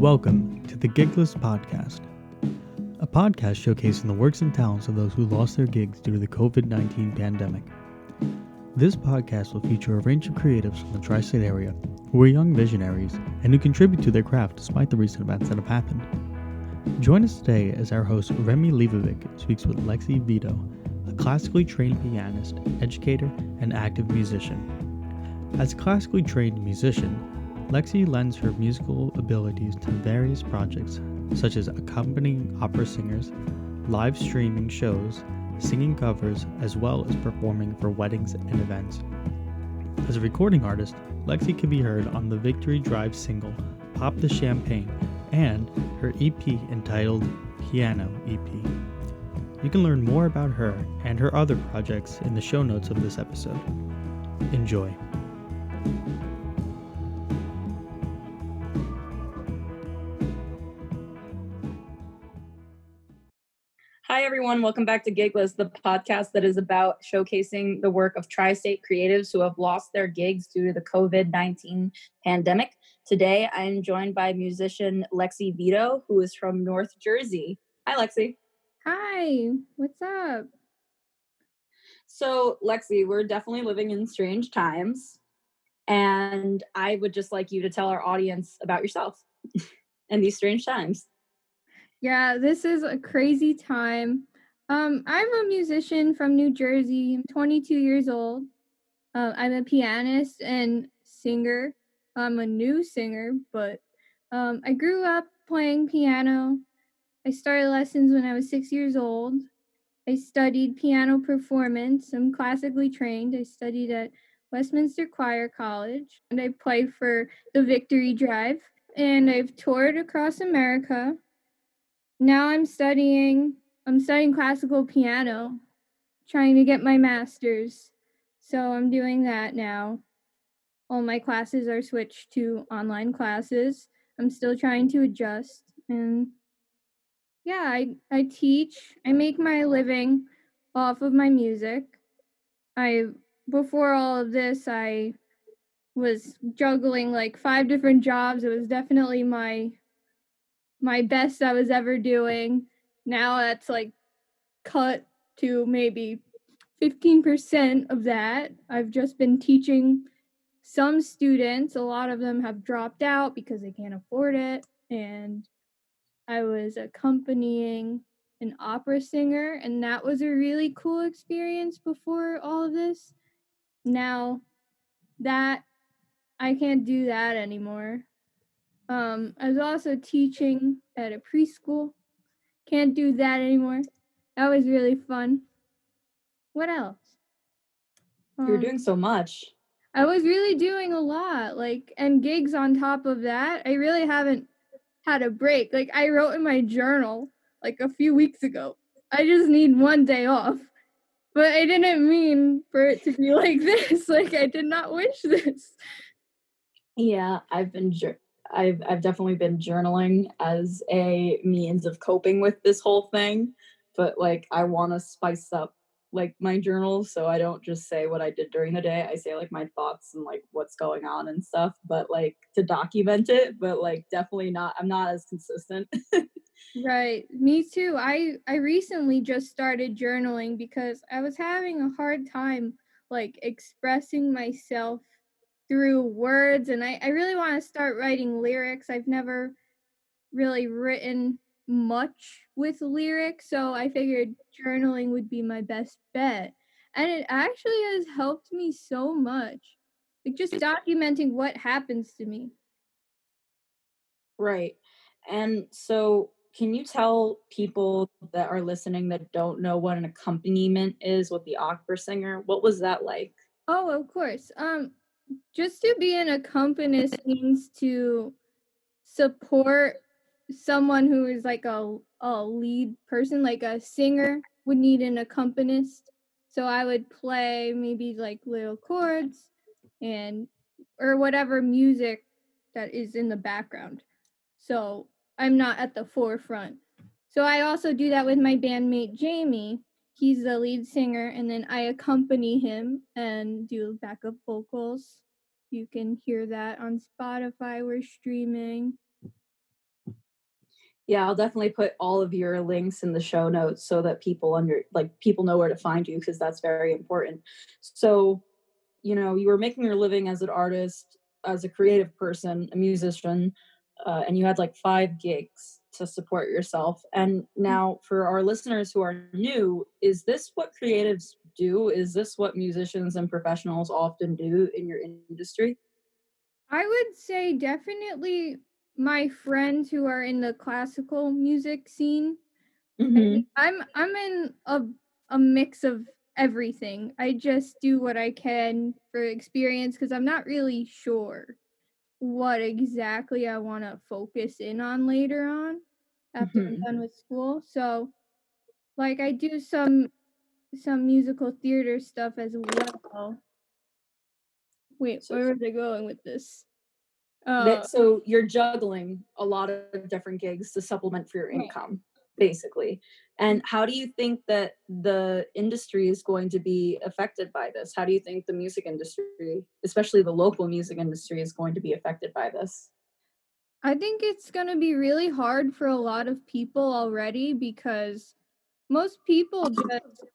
Welcome to the Gigless Podcast, a podcast showcasing the works and talents of those who lost their gigs due to the COVID-19 pandemic. This podcast will feature a range of creatives from the tri-state area who are young visionaries and who contribute to their craft despite the recent events that have happened. Join us today as our host Remi Leibovic speaks with Lexi Vito, a classically trained pianist, educator, and active musician. As a classically trained musician, Lexi lends her musical abilities to various projects, such as accompanying opera singers, live streaming shows, singing covers, as well as performing for weddings and events. As a recording artist, Lexi can be heard on the Victory Drive single, Pop the Champagne, and her EP entitled Piano EP. You can learn more about her and her other projects in the show notes of this episode. Enjoy. Hi, everyone. Welcome back to Gigless, the podcast that is about showcasing the work of tri-state creatives who have lost their gigs due to the COVID-19 pandemic. Today, I am joined by musician Lexi Vito, who is from North Jersey. Hi, Lexi. Hi, what's up? So, Lexi, we're definitely living in strange times, and I would just like you to tell our audience about yourself and these strange times. Yeah, this is a crazy time. I'm a musician from New Jersey. I'm 22 years old. I'm a pianist and singer. I'm a new singer, but I grew up playing piano. I started lessons when I was 6 years old. I studied piano performance. I'm classically trained. I studied at Westminster Choir College, and I played for the Victory Drive, and I've toured across America. Now I'm studying classical piano, trying to get my master's. So I'm doing that now. All my classes are switched to online classes. I'm still trying to adjust. And yeah, I teach. I make my living off of my music. Before all of this, I was juggling like 5 different jobs. It was definitely my best I was ever doing. Now that's like cut to maybe 15% of that. I've just been teaching some students. A lot of them have dropped out because they can't afford it. And I was accompanying an opera singer, and that was a really cool experience before all of this. Now that I can't do that anymore. I was also teaching at a preschool. Can't do that anymore. That was really fun. What else? You're doing so much. I was really doing a lot, and gigs on top of that. I really haven't had a break. I wrote in my journal, a few weeks ago, I just need one day off. But I didn't mean for it to be like this. I did not wish this. Yeah, I've definitely been journaling as a means of coping with this whole thing, but I want to spice up my journal so I don't just say what I did during the day. I say my thoughts and what's going on and stuff, but to document it, but definitely not, I'm not as consistent. Right. Me too. I recently just started journaling because I was having a hard time expressing myself through words, and I really want to start writing lyrics. I've never really written much with lyrics, so I figured journaling would be my best bet. And it actually has helped me so much. Just documenting what happens to me. Right. And so can you tell people that are listening that don't know what an accompaniment is with the opera singer? What was that like? Oh, of course. Just to be an accompanist means to support someone who is a lead person, like a singer would need an accompanist. So I would play maybe little chords or whatever music that is in the background. So I'm not at the forefront. So I also do that with my bandmate Jamie. He's the lead singer, and then I accompany him and do backup vocals. You can hear that on Spotify. We're streaming. Yeah, I'll definitely put all of your links in the show notes so that people know where to find you because that's very important. So, you were making your living as an artist, as a creative person, a musician, and you had like 5 gigs to support yourself. And now, for our listeners who are new, is this what creatives do? Is this what musicians and professionals often do in your industry? I would say definitely my friends who are in the classical music scene. Hmm. I'm in a mix of everything. I just do what I can for experience because I'm not really sure what exactly I want to focus in on later on after I'm Hmm. done with school. So, like I do some musical theater stuff as well. Wait, So, where was I going with this? Uh, so you're juggling a lot of different gigs to supplement for your right. income, basically. And how do you think that the industry is going to be affected by this? How do you think the music industry, especially the local music industry, is going to be affected by this? I think it's gonna be really hard for a lot of people already because most people just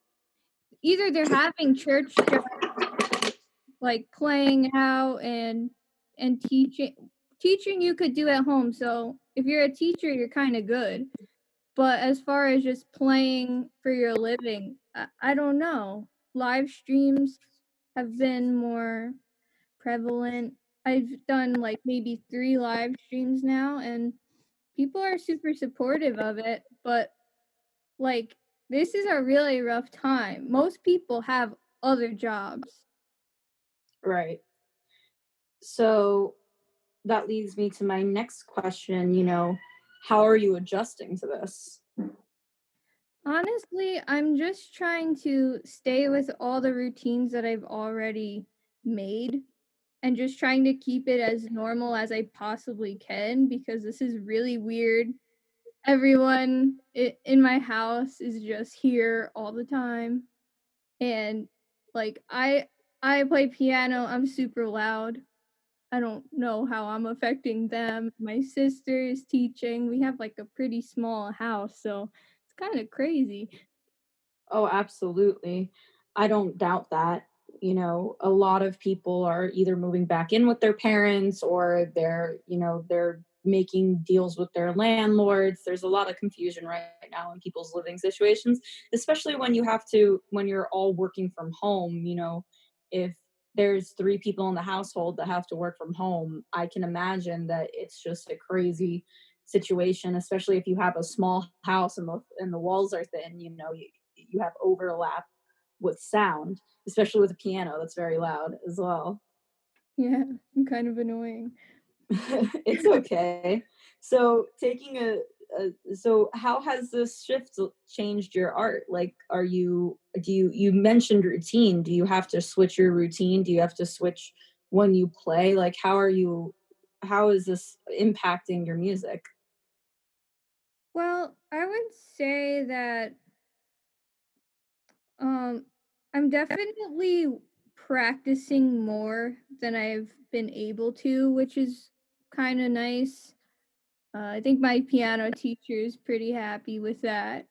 either they're having church jobs, like playing out and teaching you could do at home. So if you're a teacher, you're kind of good. But as far as just playing for your living, I don't know. Live streams have been more prevalent. I've done like maybe 3 live streams now, and people are super supportive of it, but like this is a really rough time. Most people have other jobs. Right. So that leads me to my next question, how are you adjusting to this? Honestly, I'm just trying to stay with all the routines that I've already made and just trying to keep it as normal as I possibly can because this is really weird. Everyone in my house is just here all the time, and like I play piano, I'm super loud. I don't know how I'm affecting them. My sister is teaching. We have like a pretty small house, so it's kind of crazy. Oh, absolutely. I don't doubt that. A lot of people are either moving back in with their parents or they're making deals with their landlords. There's a lot of confusion right now in people's living situations, especially when you're all working from home, if there's 3 people in the household that have to work from home, I can imagine that it's just a crazy situation, especially if you have a small house and the walls are thin, you have overlap with sound, especially with a piano that's very loud as well. Yeah, kind of annoying. It's okay. So so how has this shift changed your art? Like, you mentioned routine. Do you have to switch your routine? Do you have to switch when you play? Like, how is this impacting your music? Well, I would say that um I'm definitely practicing more than I've been able to, which is kind of nice. I think my piano teacher is pretty happy with that.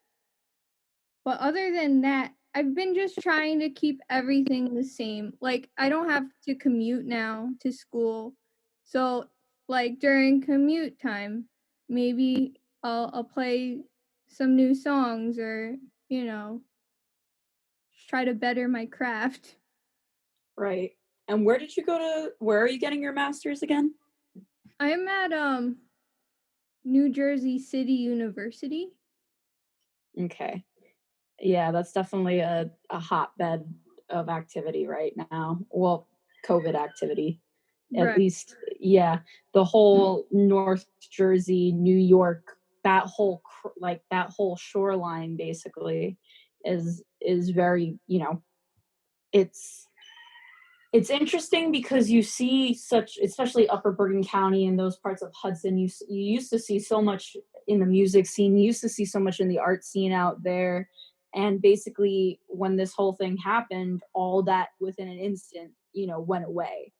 But other than that, I've been just trying to keep everything the same. Like, I don't have to commute now to school. So, like, during commute time, maybe I'll play some new songs or, you know, try to better my craft. Right. And where are you getting your master's again? I'm at New Jersey City University. Okay. Yeah, that's definitely a hotbed of activity right now. Well, COVID activity, at Right. least. Yeah, the whole North Jersey, New York, that whole shoreline basically is very, it's it's interesting because you see such, especially Upper Bergen County and those parts of Hudson, you used to see so much in the music scene, you used to see so much in the art scene out there, and basically when this whole thing happened, all that within an instant, went away.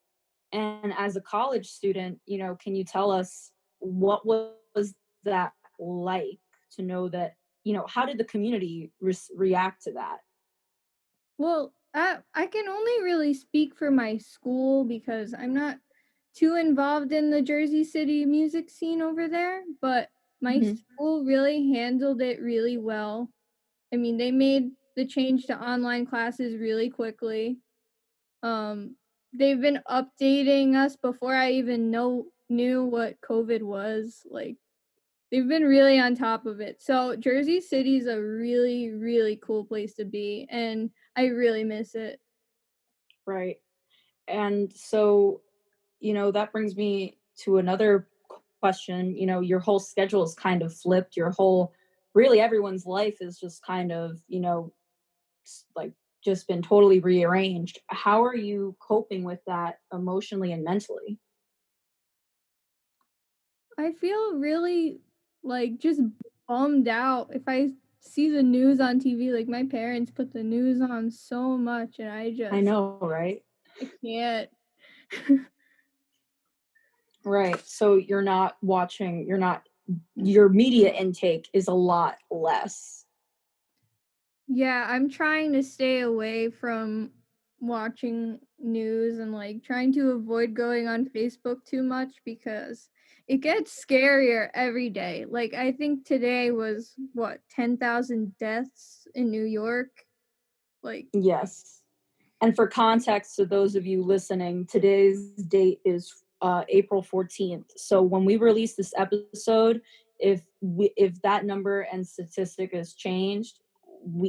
And as a college student, can you tell us what was that like to know that, how did the community react to that? Well, I can only really speak for my school because I'm not too involved in the Jersey City music scene over there, but my Mhm. school really handled it really well. I mean, they made the change to online classes really quickly. Um, they've been updating us before I even knew what COVID was. Like, they've been really on top of it. So Jersey City's a really, really cool place to be, and I really miss it. Right. And so, that brings me to another question. Your whole schedule is kind of flipped. Really everyone's life is just kind of, like just been totally rearranged. How are you coping with that emotionally and mentally? I feel really like just bummed out if I see the news on TV. Like my parents put the news on so much, and I know, right? I can't. Right. So your media intake is a lot less. Yeah, I'm trying to stay away from watching news and like trying to avoid going on Facebook too much because it gets scarier every day. Like I think today was what, 10,000 deaths in New York? Like Yes. And for context, to those of you listening, today's date is April 14th. So when we release this episode, if that number and statistic has changed,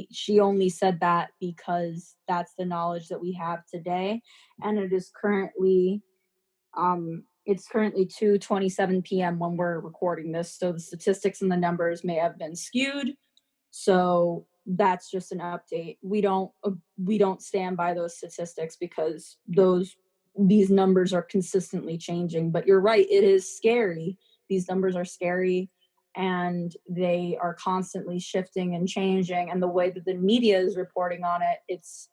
she only said that because that's the knowledge that we have today, and it's currently 2:27 p.m. when we're recording this. So the statistics and the numbers may have been skewed, so that's just an update. We don't stand by those statistics because these numbers are consistently changing. But you're right, it is scary. These numbers are scary, and they are constantly shifting and changing. And the way that the media is reporting on it, it's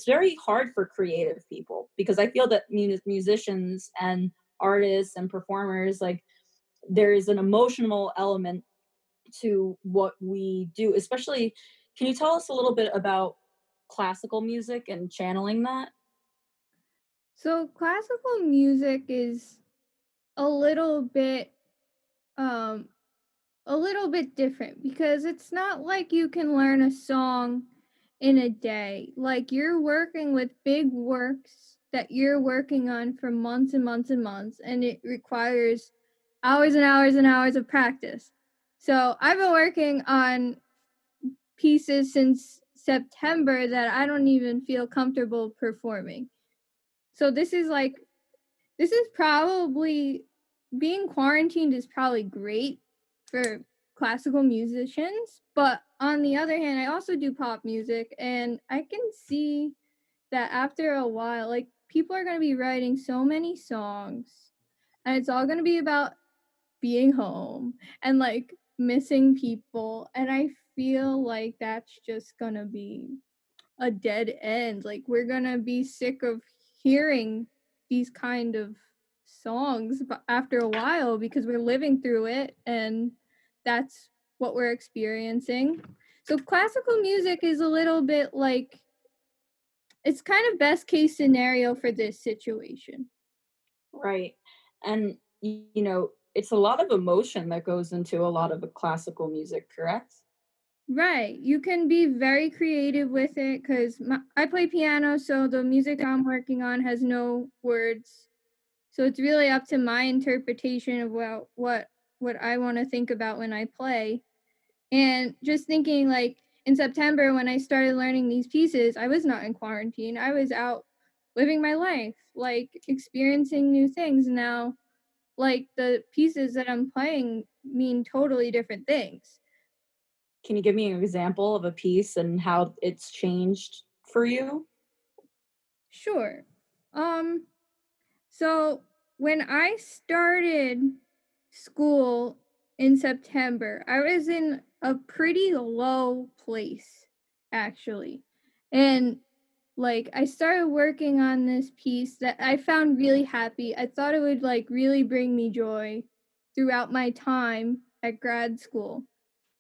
very hard for creative people, because I feel that musicians and artists and performers, like, there is an emotional element to what we do, especially. Can you tell us a little bit about classical music and channeling that? so classical music is a little bit um a little bit different because it's not like you can learn a song in a day. Like you're working with big works that you're working on for months and months and months, and it requires hours and hours and hours of practice. So I've been working on pieces since September that I don't even feel comfortable performing. So this is probably being quarantined is probably great for classical musicians, but on the other hand, I also do pop music, and I can see that after a while, like people are going to be writing so many songs, and it's all going to be about being home and like missing people, and I feel like that's just going to be a dead end. Like we're gonna be sick of hearing these kind of songs after a while because we're living through it, and that's what we're experiencing. So classical music is a little bit like it's kind of best case scenario for this situation. Right. And it's a lot of emotion that goes into a lot of the classical music, correct? Right. You can be very creative with it because I play piano, so the music I'm working on has no words. So it's really up to my interpretation of what I want to think about when I play. And just thinking like in September when I started learning these pieces, I was not in quarantine. I was out living my life, like experiencing new things. Now, like the pieces that I'm playing mean totally different things. Can you give me an example of a piece and how it's changed for you? Sure. Um So when I started school in September, I was in a pretty low place, actually. And like I started working on this piece that I found really happy. I thought it would like really bring me joy throughout my time. at grad school.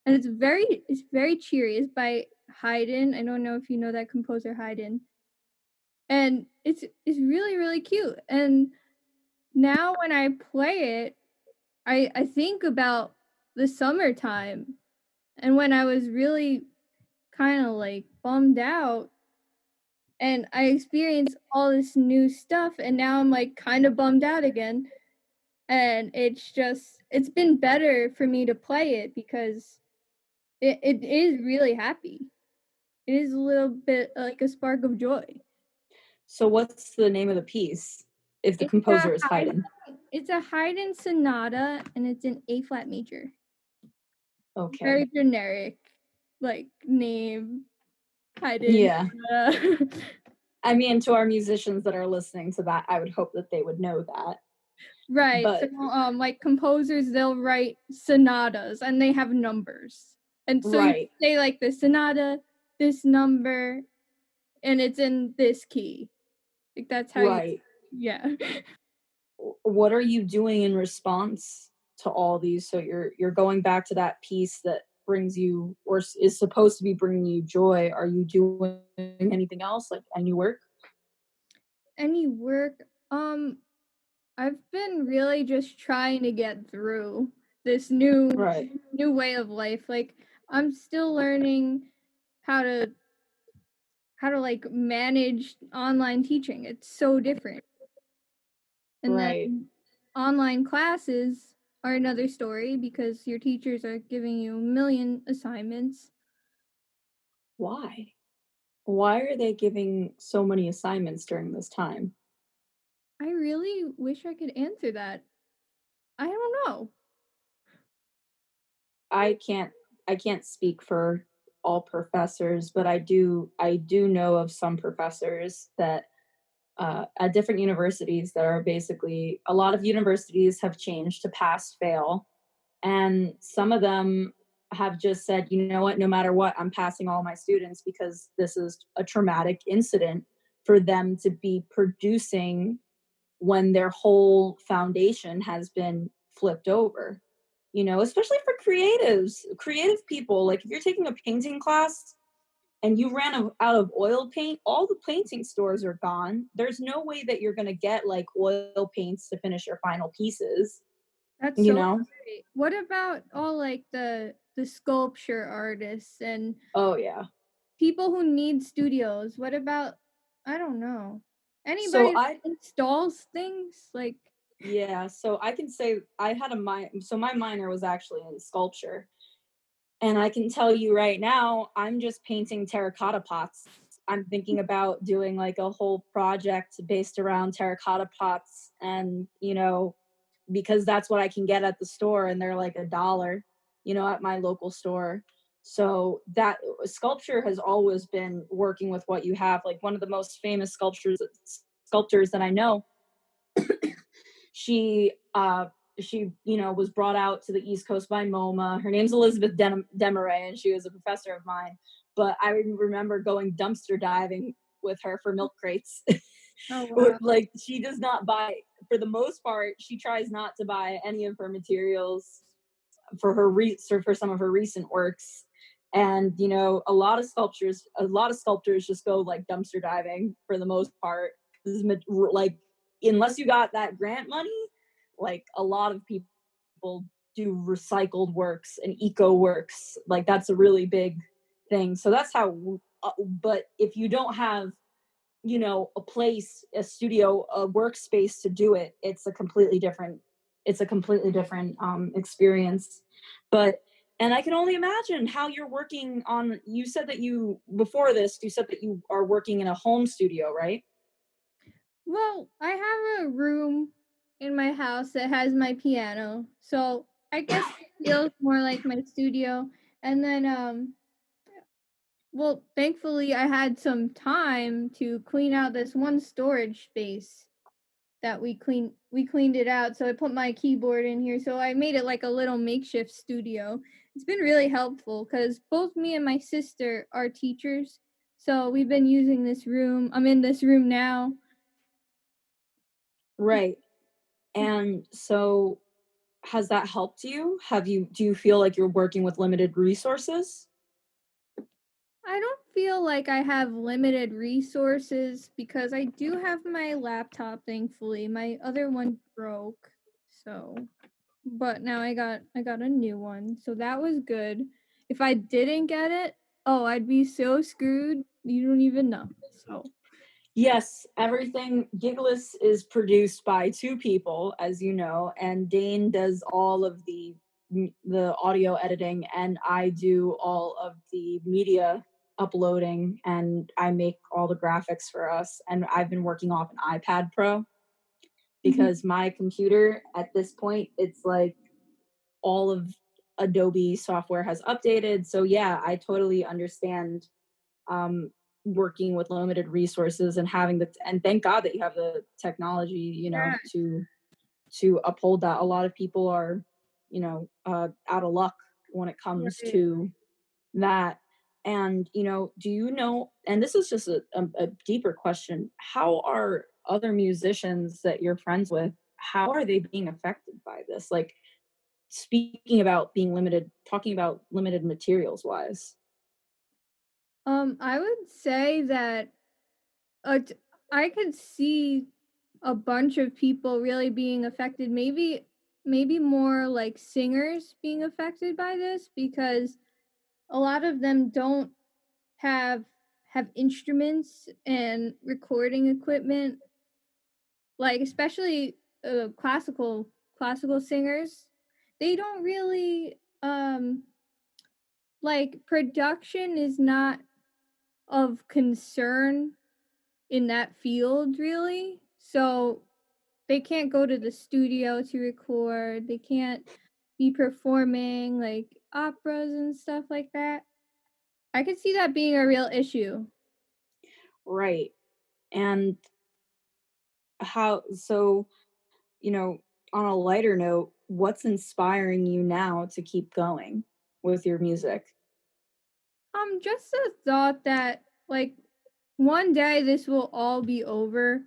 And it's very cheery. It's by Haydn. I don't know if you know that composer Haydn. And it's really, really cute. And now when I play it, I think about the summertime and when I was really kind of like bummed out and I experienced all this new stuff and now I'm like kind of bummed out again. And it's been better for me to play it because it is really happy. It is a little bit like a spark of joy. So what's the name of the piece if the composer is Haydn? It's a Haydn sonata and it's in A flat major. Okay. Very generic like name. Haydn. Yeah. I mean, to our musicians that are listening to that, I would hope that they would know that. Right. But, so like composers, they'll write sonatas and they have numbers. And so you say like the sonata, this number, and it's in this key. Like that's how yeah. What are you doing in response to all these? So you're going back to that piece that brings you or is supposed to be bringing you joy. Are you doing anything else, like any work? Any work? I've been really just trying to get through this new way of life. Like I'm still learning how to like manage online teaching. It's so different. And then online classes are another story because your teachers are giving you a million assignments. Why? Why are they giving so many assignments during this time? I really wish I could answer that. I don't know. I can't speak for all professors, but I do know of some professors that at different universities that are basically a lot of universities have changed to pass fail, and some of them have just said, you know what, no matter what, I'm passing all my students because this is a traumatic incident for them to be producing when their whole foundation has been flipped over. You know, especially for creative people. Like if you're taking a painting class and you ran out of oil paint, all the painting stores are gone. There's no way that you're going to get like oil paints to finish your final pieces. That's so great. What about all like the sculpture artists and people who need studios? What about, I don't know, anybody who installs things like? Yeah, so I can say I had my minor was actually in sculpture. And I can tell you right now, I'm just painting terracotta pots. I'm thinking about doing like a whole project based around terracotta pots and, you know, because that's what I can get at the store and they're like $1, you know, at my local store. So that sculpture has always been working with what you have. Like one of the most famous sculptors that I know, she you know, was brought out to the East Coast by MoMA. Her name's Elizabeth Demaray, and she was a professor of mine. But I remember going dumpster diving with her for milk crates. Oh, wow. Like she does not buy, for the most part, she tries not to buy any of her materials for for some of her recent works. And you know, a lot of sculptors just go like dumpster diving for the most part. Like unless you got that grant money, like a lot of people do recycled works and eco works. Like that's a really big thing. So that's how but if you don't have, you know, a place, a studio, a workspace to do it, it's a completely different experience. But and I can only imagine how you're working on, you said that you said that you are working in a home studio, right? Well, I have a room in my house that has my piano. So I guess it feels more like my studio. And then well, thankfully I had some time to clean out this one storage space that we cleaned it out. So I put my keyboard in here. So I made it like a little makeshift studio. It's been really helpful because both me and my sister are teachers. So we've been using this room. I'm in this room now. Right. And so has that helped you? Do you feel like you're working with limited resources? I don't feel like I have limited resources because I do have my laptop, thankfully. My other one broke. So, but now I got a new one. So that was good. If I didn't get it, oh, I'd be so screwed. You don't even know. So, Yes, everything Gigless is produced by two people, as you know, and Dane does all of the audio editing, and I do all of the media uploading, and I make all the graphics for us. And I've been working off an iPad Pro mhm. because my computer at this point, it's like all of Adobe software has updated. So yeah, I totally understand um, working with limited resources and having and thank God that you have the technology, Yeah, to uphold that. A lot of people are, out of luck when it comes right. to that. And do you know? And this is just a deeper question. How are other musicians that you're friends with? How are they being affected by this? Like speaking about being limited, talking about limited materials wise. I would say that t- I could see a bunch of people really being affected. Maybe more like singers being affected by this because a lot of them don't have have instruments and recording equipment, like especially classical singers. They don't really like production is not of concern in that field really. So they can't go to the studio to record. They can't be performing like operas and stuff like that. I could see that being a real issue. Right. And how, so, you know, on a lighter note, what's inspiring you now to keep going with your music? Just the thought that like one day this will all be over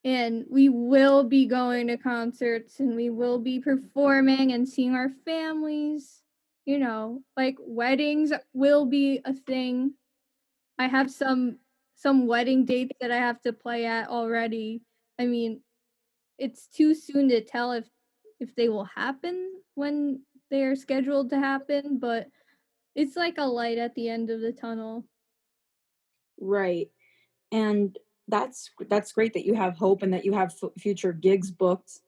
and we will be going to concerts and we will be performing and seeing our families. Like weddings will be a thing. I have some wedding dates that I have to play at already. I mean, it's too soon to tell if they will happen when they are scheduled to happen, but it's like a light at the end of the tunnel. Right. And that's great that you have hope and that you have future gigs booked.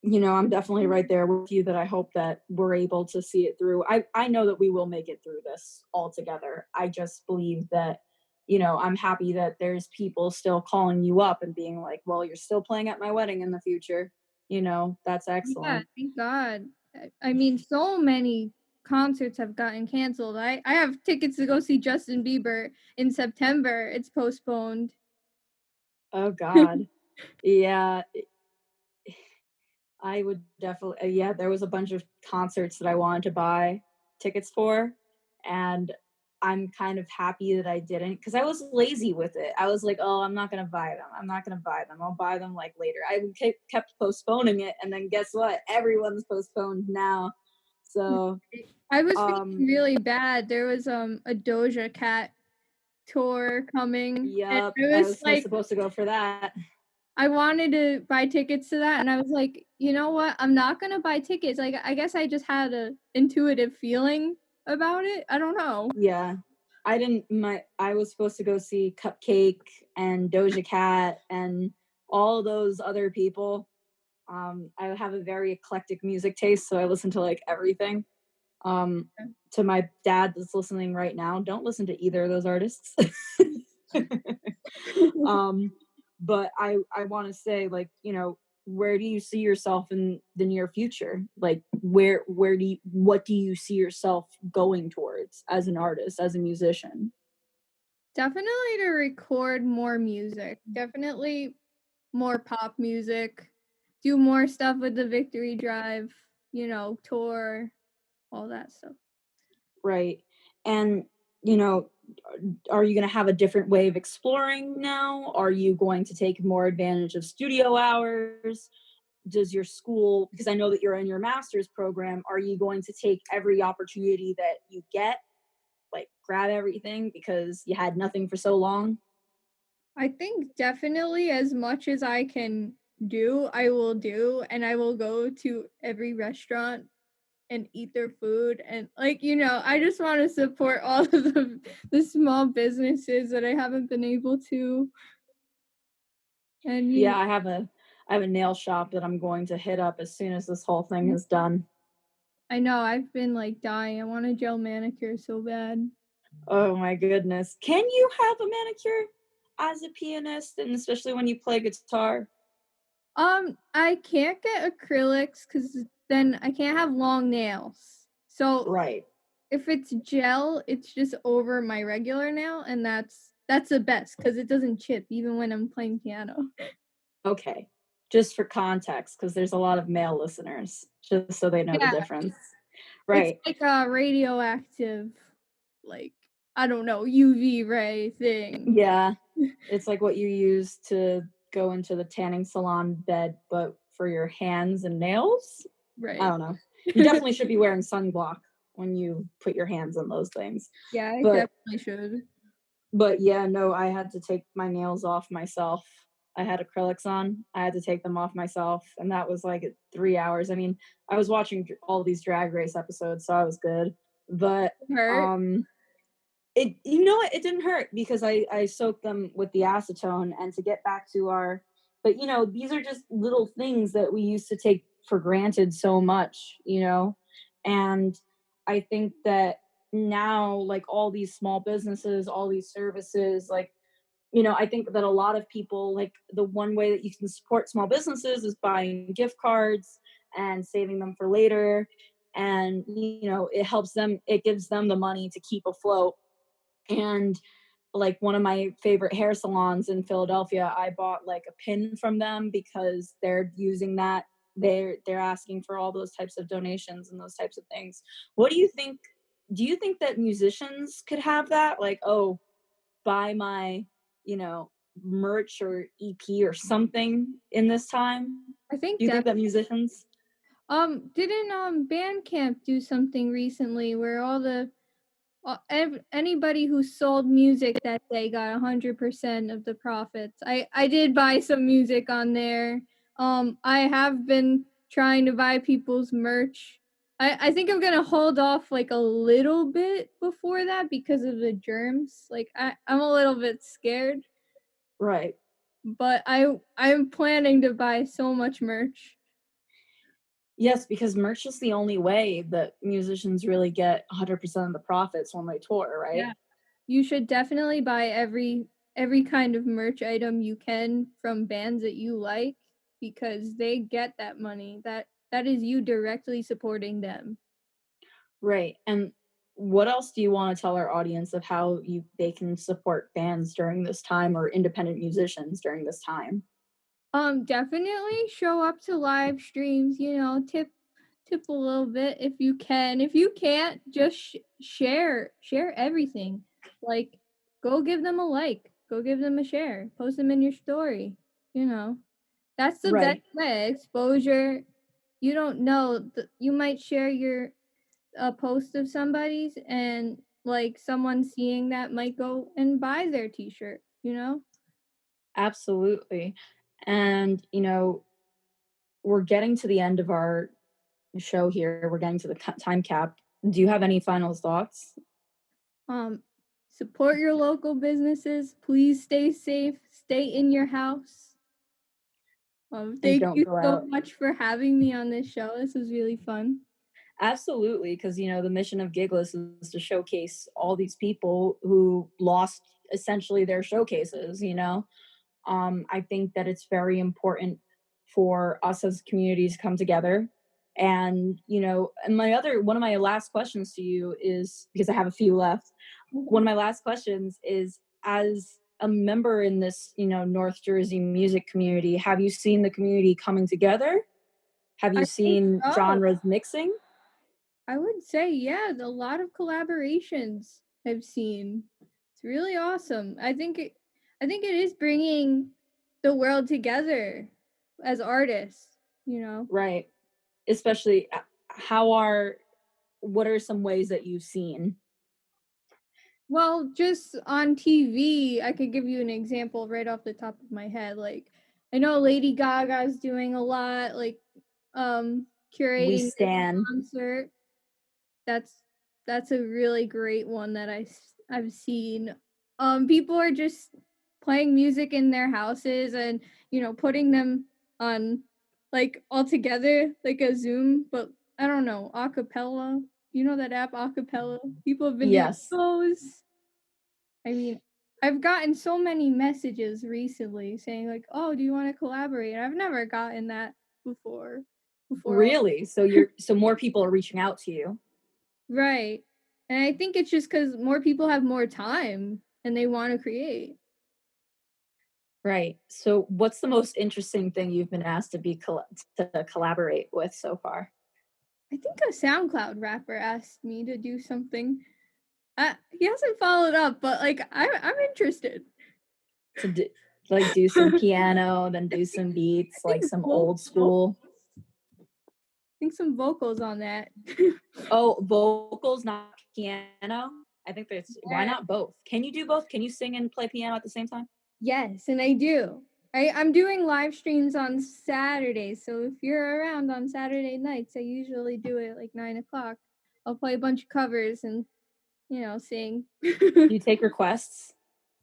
I'm definitely right there with you that I hope that we're able to see it through. I know that we will make it through this all together. I just believe that, I'm happy that there's people still calling you up and being like, well, you're still playing at my wedding in the future. That's Yeah, excellent. thank God. I mean, so many concerts have gotten canceled. I have tickets to go see Justin Bieber in September. It's postponed. Oh God. Yeah, I would definitely, yeah, there was a bunch of concerts that I wanted to buy tickets for, and I'm kind of happy that I didn't because I was lazy with it. I was like, oh, I'm not gonna buy them. I'm not gonna buy them. I'll buy them like later. I kept postponing it, and then guess what? Everyone's postponed now. So, I was feeling um, really bad. There was a Doja Cat tour coming, and yep, I I was was like, supposed to go for that. I wanted to buy tickets to that, and I was like, you know what? I'm not gonna buy tickets. Like, I guess I just had a intuitive feeling about it. I don't know. Yeah. I was supposed to go see Cupcake and Doja Cat and all those other people. I have a very eclectic music taste, so I listen to like everything. Um, to my dad that's listening right now, don't listen to either of those artists. um, but I want to say, like, where do you see yourself in the near future? Like, what do you see yourself going towards as an artist, as a musician? Definitely to record more music. Definitely more pop music. Do more stuff with the Victory Drive, tour, all that stuff. Right. And, you know, are you going to have a different way of exploring now? Are you going to take more advantage of studio hours? does your school, because I know that you're in your master's program, are you going to take every opportunity that you get, like grab everything because you had nothing for so long? I think definitely as much as I can do, I will do, and I will go to every restaurant and eat their food, and I just want to support all of the small businesses that I haven't been able to. And Yeah, I have a nail shop that I'm going to hit up as soon as this whole thing is done. I know I've been like dying. I want a gel manicure so bad. Oh my goodness. Can you have a manicure as a pianist, and especially when you play guitar? I can't get acrylics because then I can't have long nails. So Right. if it's gel, it's just over my regular nail, and that's the best because it doesn't chip even when I'm playing piano. Okay. Just for context, because there's a lot of male listeners, just so they know the Yeah, difference. it's Right. like a radioactive, like, I don't know, UV ray thing. Yeah. It's like what you use to go into the tanning salon bed, but for your hands and nails? I Right. don't know. You definitely should be wearing sunblock when you put your hands on those things. Yeah, I But definitely should. yeah, no, I had to take my nails off myself. I had acrylics on. I had to take them off myself, and that was like 3 hours. I mean, I was watching all these Drag Race episodes, so I was good. But Hurt. it, what, it didn't hurt because I soaked them with the acetone. And to get back to our, but these are just little things that we used to take for granted so much, and I think that now, like, all these small businesses, all these services, like, I think that a lot of people, like, the one way that you can support small businesses is buying gift cards and saving them for later. And it helps them, it gives them the money to keep afloat. And like, one of my favorite hair salons in Philadelphia, I bought like a pin from them because they're using that. They're asking for all those types of donations and those types of things. What do you think? Do you think that musicians could have that? Like, oh, buy my, you know, merch or EP or something in this time? I think Do you that think that musicians? didn't Bandcamp do something recently where all the anybody who sold music that day got 100% of the profits. I did buy some music on there. I have been trying to buy people's merch. I think I'm gonna hold off like a little bit before that because of the germs. Like I'm a little bit scared, Right. but I'm planning to buy so much merch. Yes, because merch is the only way that musicians really get 100% of the profits when they tour, right? Yeah. You should definitely buy every kind of merch item you can from bands that you like because they get that money. That is you directly supporting them. Right. And what else do you want to tell our audience of how they can support bands during this time, or independent musicians during this time? Definitely show up to live streams, tip a little bit if you can. If you can't, just share everything. Like go give them a like, go give them a share, post them in your story, you know. That's the best Right. way. Exposure. You don't know. You might share your a post of somebody's, and like someone seeing that might go and buy their T-shirt. You know. Absolutely. And, we're getting to the end of our show here. We're getting to the time cap. Do you have any final thoughts? Um, support your local businesses. Please stay safe. Stay in your house. And Thank don't you go so out. much for having me on this show. This was really fun. Absolutely, because the mission of Gigless is to showcase all these people who lost essentially their showcases. I think that it's very important for us as communities to come together. And and one of my last questions to you is, because I have a few left. One of my last questions is, as a member in this North Jersey music community, have you seen the community coming together? Have I you think seen so. genres mixing? I would say, yeah, a lot of collaborations I've seen. It's really awesome. I think it is bringing the world together as artists. you know. Right. Especially, what are some ways that you've seen? Well, just on TV, I could give you an example right off the top of my head. Like, I know Lady Gaga's doing a lot, like, We curating this stan. concert. That's that's a really great one that I've seen. People are just playing music in their houses and, putting them on, like, all together, like a Zoom, but I don't know, acapella. You know that app acapella? People have been doing Yes. those. I mean, I've gotten so many messages recently saying like, "Oh, do you want to collaborate?" I've never gotten that before. All Really? So more people are reaching out to you. right, and I think it's just because more people have more time and they want to create. Right. So what's the most interesting thing you've been asked to collaborate with so far? I think a SoundCloud rapper asked me to do something. He hasn't followed up, but like I'm interested. To do, like do some piano, then do some I beats, like think some old school. I think some vocals on that. Oh, vocals, not piano. I think there's why Yeah. not both? Can you do both? Can you sing and play piano at the same time? Yes, and I do. I'm doing live streams on Saturdays, so if you're around on Saturday nights, I usually do it at like 9 o'clock. I'll play a bunch of covers and, sing. Do you take requests?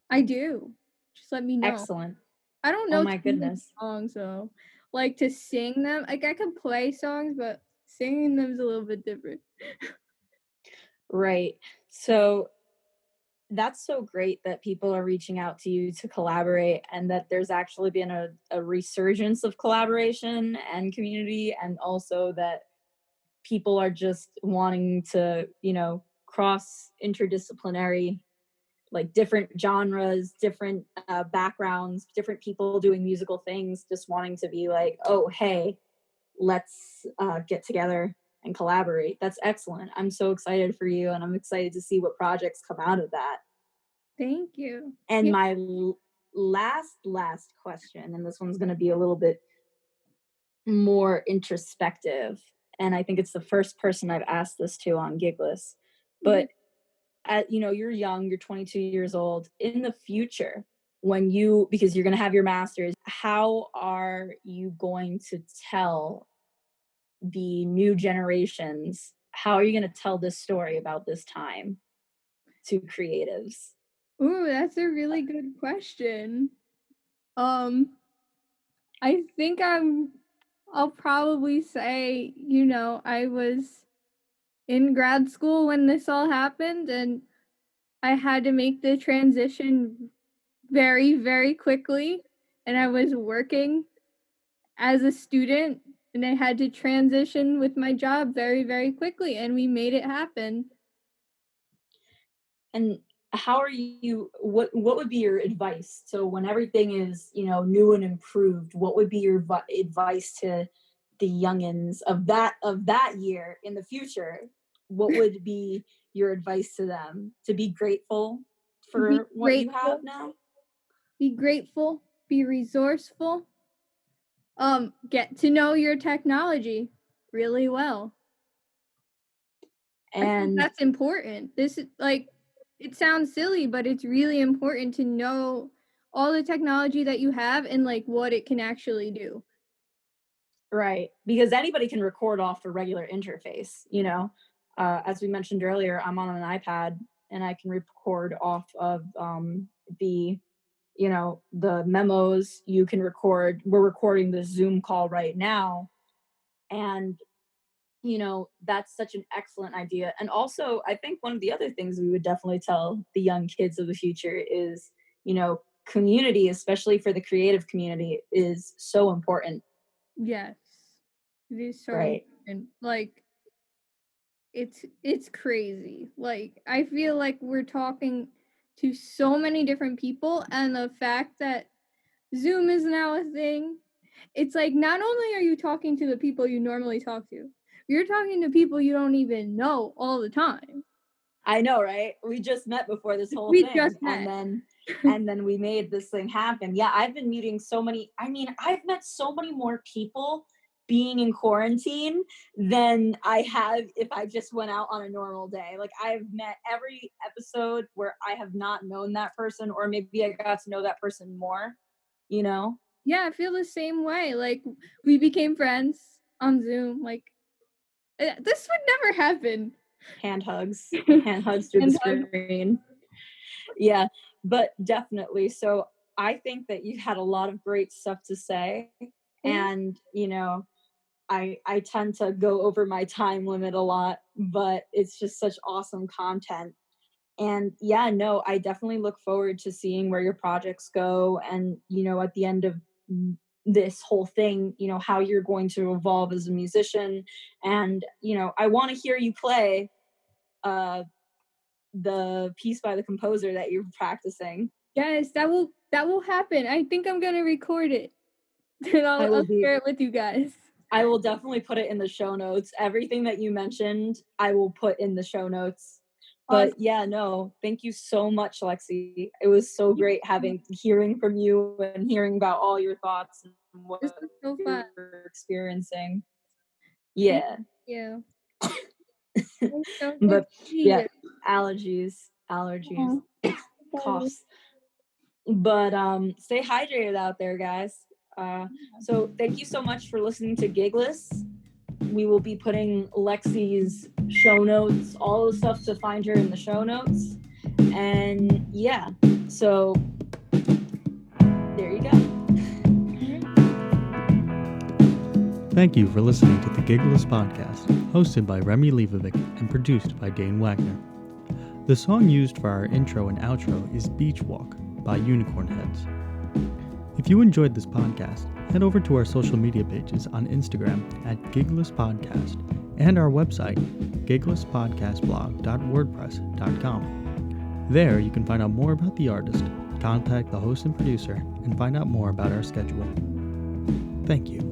I do. Just let me know. Excellent. I don't Oh know my too many goodness. songs, so like to sing them. Like I can play songs, but singing them is a little bit different. Right. So that's so great that people are reaching out to you to collaborate and that there's actually been a resurgence of collaboration and community, and also that people are just wanting to, cross interdisciplinary, like different genres, different backgrounds, different people doing musical things, just wanting to be like, oh, hey, let's get together and collaborate. That's excellent. I'm so excited for you, and I'm excited to see what projects come out of that. Thank you. And Yeah. my last question, and this one's going to be a little bit more introspective, and I think it's the first person I've asked this to on Gigless. Mhm. But you're young, you're 22 years old. In the future, because you're going to have your master's, how are you going to tell the new generations? How are you going to tell this story about this time to creatives? Ooh, that's a really good question. Um, I think I'll probably say, I was in grad school when this all happened and I had to make the transition very, very quickly. And I was working as a student and I had to transition with my job very, very quickly. And we made it happen. And how are you what would be your advice? So when everything is, new and improved, what would be your advice to the youngins of that year in the future? What would be your advice to them? To be grateful Be for what you have grateful, now? be grateful, be resourceful. Get to know your technology really well. I think And that's important. This is like, it sounds silly, but it's really important to know all the technology that you have and like what it can actually do. right, because anybody can record off a regular interface, as we mentioned earlier, I'm on an iPad and I can record off of the the memos. You can record, we're recording this Zoom call right now, and that's such an excellent idea. And also, I think one of the other things we would definitely tell the young kids of the future is, community, especially for the creative community, is so important. Yes. It is so Right. important. Like it's crazy. Like I feel like we're talking to so many different people and the fact that Zoom is now a thing, it's like not only are you talking to the people you normally talk to, you're talking to people you don't even know all the time. I know, right? We just met before this whole We thing, just and met. then we made this thing happen. Yeah, I've been meeting so many. I mean, I've met so many more people being in quarantine than I have if I just went out on a normal day. Like, I've met every episode where I have not known that person, or maybe I got to know that person more, you know? Yeah, I feel the same way. Like, we became friends on Zoom. Like, this would never happen. Hand hugs through the screen. Yeah, but definitely. So I think that you had a lot of great stuff to say. And, you know, I tend to go over my time limit a lot, but it's just such awesome content. And yeah, no, I definitely look forward to seeing where your projects go, and, you know, at the end of this whole thing, you know, how you're going to evolve as a musician. And, you know, I want to hear you play the piece by the composer that you're practicing. Yes, that will happen. I think I'm gonna record it. And I'll share it with you guys. I will definitely put it in the show notes. Everything that you mentioned, I will put in the show notes. But Awesome. yeah, no, thank you so much, Lexi. It was so great hearing from you and hearing about all your thoughts and what This was so fun. you're experiencing. Yeah. Thank you. It's so good But to see yeah, you. allergies, Oh, coughs. But stay hydrated out there, guys. So thank you so much for listening to Gigless. We will be putting Lexi's show notes, all the stuff to find her in the show notes. And yeah, so there you go. Thank you for listening to the Gigless Podcast, hosted by Remi Leibovic and produced by Dane Wagner. The song used for our intro and outro is Beach Walk by Unicorn Heads. If you enjoyed this podcast, head over to our social media pages on Instagram at Gigless Podcast and our website, giglesspodcastblog.wordpress.com. There you can find out more about the artist, contact the host and producer, and find out more about our schedule. Thank you.